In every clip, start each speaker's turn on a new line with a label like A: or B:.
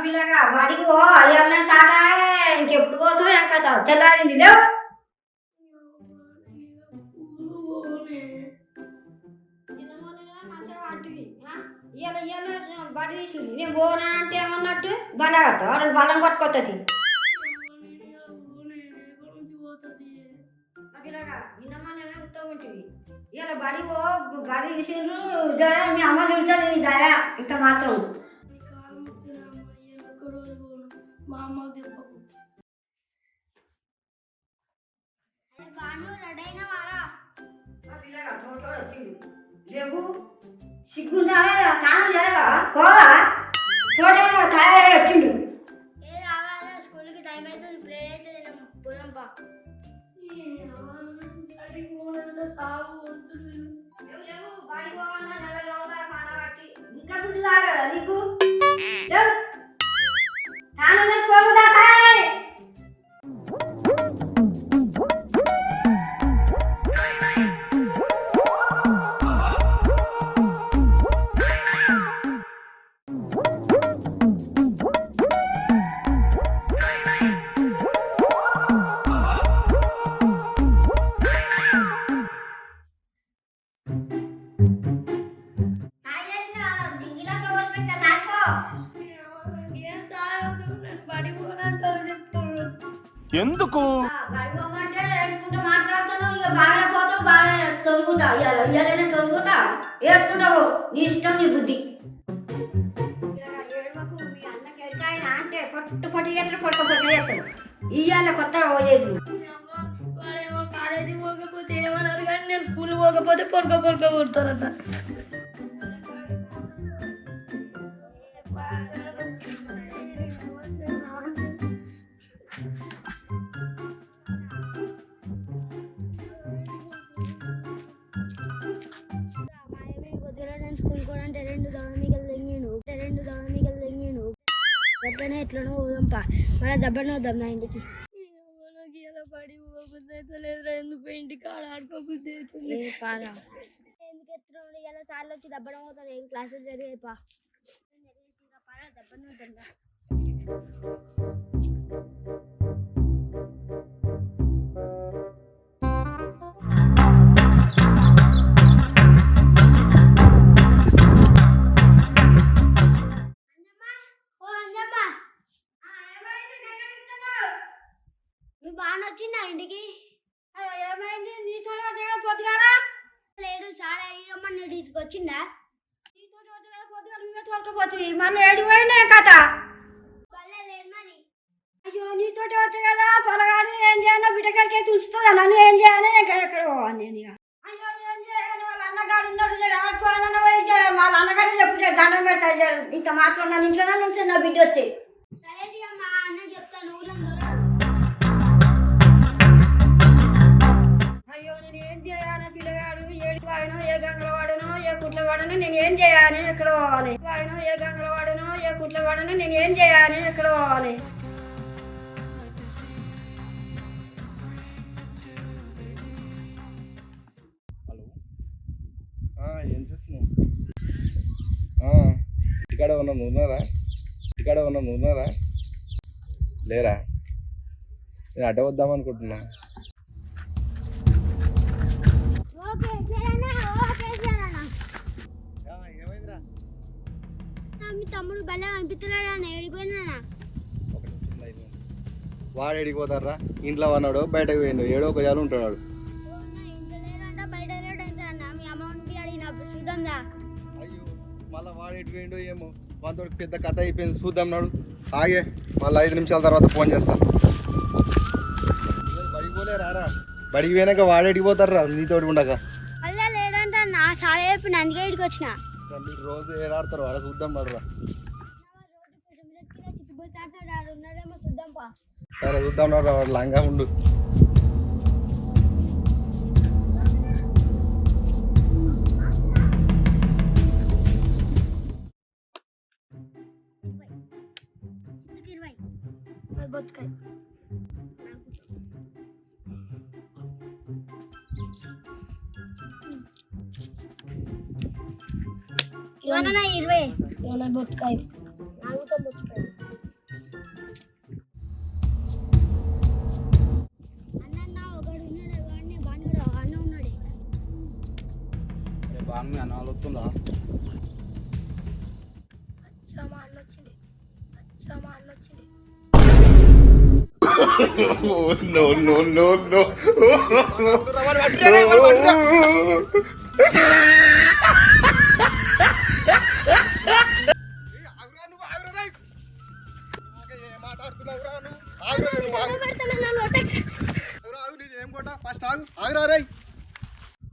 A: పిల్లగా వాడికి అయ్యాలనే సాట ఇంకెప్పుడు పోతావు ఏం కథ తెల్లారింది లేవు ఇవాళ ఇవాళ బడి తీసుకుంది నేను పోనా అంటే ఏమన్నట్టు బలగత్తా వాళ్ళు బలం పట్టుకొస్తుంది పిల్లగా నిన్నమ్మనే ఉత్తగా ఉంటుంది ఇవాళ బడి తీసిండ్రు జర మీ అమ్మ తిడుతుంది నీ దయా ఇంత మాత్రం
B: మా అమ్మ చెప్పకు
A: రేపు సిగ్గుంటారా తాను చేయవా పోవా తోట తయారై వచ్చిండు
B: ఏ రావాలా స్కూల్కి టైం అవుతుంది ప్రేర్ అయితే పోదాంపా సాగు
A: బడి పోవాలన్నా నెల రోజుల పంట పట్టి ఇంకా బుద్ధి రాగలదా నీకు తాను పోగుదా
C: ఎందుకు
A: బడిపోమంటే ఏడ్చుకుంటూ మాట్లాడతాను ఇక బాగా పోతావు బాగా తొలుగుతా ఇయ్యాలనే తొలుగుతా ఏడ్చుకుంటావు నీ ఇష్టం నీ బుద్ధి ఏడవకు మీ అన్నకి ఎరికాయన అంటే పొట్టు చేస్తాడు పొట్టు చేస్తాడు ఇయ్యాల కొత్తగా పోయేది
B: వాడేమో కాలేజీ పోకపోతే ఏమన్నారు కానీ నేను స్కూల్ పోకపోతే పొరక కొడతారట ఎట్లనే ఎట్లనో పోదాంపా మన దెబ్బనే వద్దాం నా ఇంటికి మనకి ఇలా పడి పోబుద్ది అయితే లేదురా ఎందుకు ఇంటికి ఆడ ఆడుకోబుద్ది అవుతుంది ఎందుకు ఎత్తున ఇలా సార్లు వచ్చి దెబ్బన పోతారు ఏం క్లాసులు జరిగాయిపా దెబ్బనే వద్దాం బాగా వచ్చిందా ఇంటికి
A: ఏమైంది నీతో పొద్దుగారా
B: లేడు సార్ అయ్యమ్మని ఇంటికి వచ్చిందా
A: నీతో పొద్దుగా నువ్వే తోలుకపోతుంది మళ్ళీ ఏడిపోయినా కథ
B: లేదు మరి
A: అయ్యో నీతోటి వచ్చి కదా పొలగాడు ఏం చేయాలో బిడ్డకాడికే చూస్తుందా నన్ను ఏం చేయాలి ఎక్కడ పోవాలి నేను ఇక అయ్యో ఏం చేయాలి వాళ్ళ అన్నగాడు ఉన్నాడు వాళ్ళ అన్నగారు చెప్పు దండం పెడతా ఇంత మాత్రం నన్ను ఇంట్లోనే నుంచి నా బిడ్డ వస్తే
B: సరే మా అన్న చెప్తాను
A: అయ్యో నేను ఏం చేయాలి పిల్లగాడు ఏడు వాడినో ఏ గంగల వాడనో ఏ కుట్ల వాడనో నేను ఏం చేయాలి ఎక్కడ పోవాలి వాడినో ఏ గంగల వాడనో ఏ కుట్ల వాడనో నేను ఏం చేయాలి ఎక్కడ పోవాలి
C: హలో ఏం చేస్తున్నావు ఇంటికాడ ఉన్నారా లేరా నేను అడ్డ వద్దామనుకుంటున్నా ఏమైందిరా
B: మీ తమ్ముడు భలే అనిపిస్తున్నాడు అన్న ఏడిపోయినా
C: వాడు ఎడిపోతారా ఇంట్లో ఉన్నాడు బయటకు పోయిండు ఏడో ఒక జాలు ఉంటున్నాడు అయ్యో మళ్ళీ వాడు ఎటు పోయిండో ఏమో వాళ్ళతో పెద్ద కథ అయిపోయింది చూద్దాం నాడు ఆగే మళ్ళీ 5 నిమిషాల తర్వాత ఫోన్ చేస్తా బడికి పోలే రారా బడికి పోయినాక వాడు ఎడిపోతారా నీతోటి ఉండక
B: మళ్ళీ లేడంటే నా సారే చెప్పిన అందుకే ఇడికి వచ్చిన
C: మీరు రోజు ఏడాడతారు వాడ చూద్దాం నడురా సరే చూద్దాం నడురా వాడు లంగా ఉండు
B: బతుకాయి ఇవన్న 20 ఏమైనా బొత్తుకాయ నాగుతో బొత్తుకాయ అన్న ఒకడు ఉన్నాడు వాడిని బాగా అన్న ఉన్నాడు
C: బాగా మీ అన్న వాళ్ళు వస్తుందా
B: మా అన్న వచ్చింది మా అన్న వచ్చింది
D: no, no, no, no.
C: First ఆగురా రే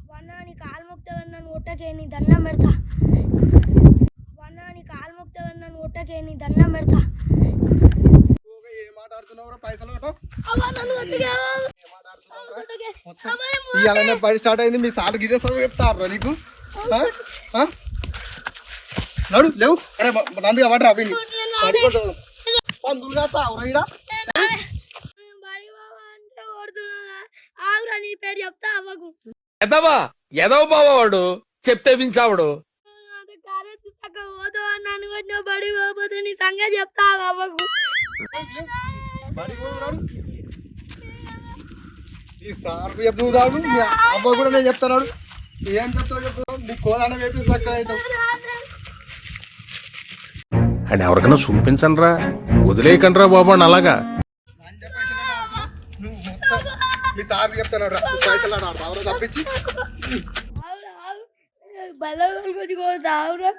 B: వన్నా నీ కాలు మొక్తగా నన్ను ఒట్టకే నీ దండం పెడతా వన్నా నీ కాలు మొక్తగా నన్ను ఒట్టకే నీ దండం పెడతా
C: ఏం మాట్లాడుతున్నావురా పైసలు కట్టో
B: అవ్వ నన్ను ఒట్టకే
C: ఇవాళనే బడి స్టార్ట్ అయింది మీ సార్ గిదే చదువు చెప్తారా నీకు నడు లేవు అరే నందిగా పడరా విని పందులుగా తావురా ఈడ
B: ఆగురా నీ పేరు చెప్తా అవ్వకు
D: ఎదవా ఎదవ బావాడు చెప్తే వించావుడు
B: కాలేజ్ పోతావు అని నన్ను కొట్టిన బడి పోతే నీ సంగతి చెప్తా అవ్వకు
C: బడికి పోతున్నాడు ఈ సార్ చెప్తాడు మీ అవ్వ కూడా నేను చెప్తున్నాడు ఏం చెప్తావు చెప్తావు నీ కోదాన వేపి చక్కగా అవుతావు
E: అని ఎవరికైనా చూపించండి రా వదిలేయకండి రా బాబు అని అలాగా
C: నువ్వు మొత్తం మీ సార్ చెప్తున్నాడు రా పైసలు ఆడు ఎవరో తప్పించి
B: బల్లకొచ్చి కొడతా ఆవురా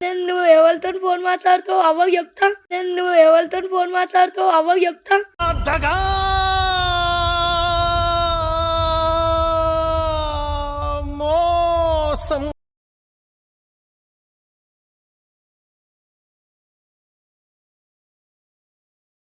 B: నేను నువ్వు ఎవరితో ఫోన్ మాట్లాడుతావు అవ్వకు చెప్తా నేను నువ్వు ఎవరితో ఫోన్ మాట్లాడుతావు అవ్వకు చెప్తా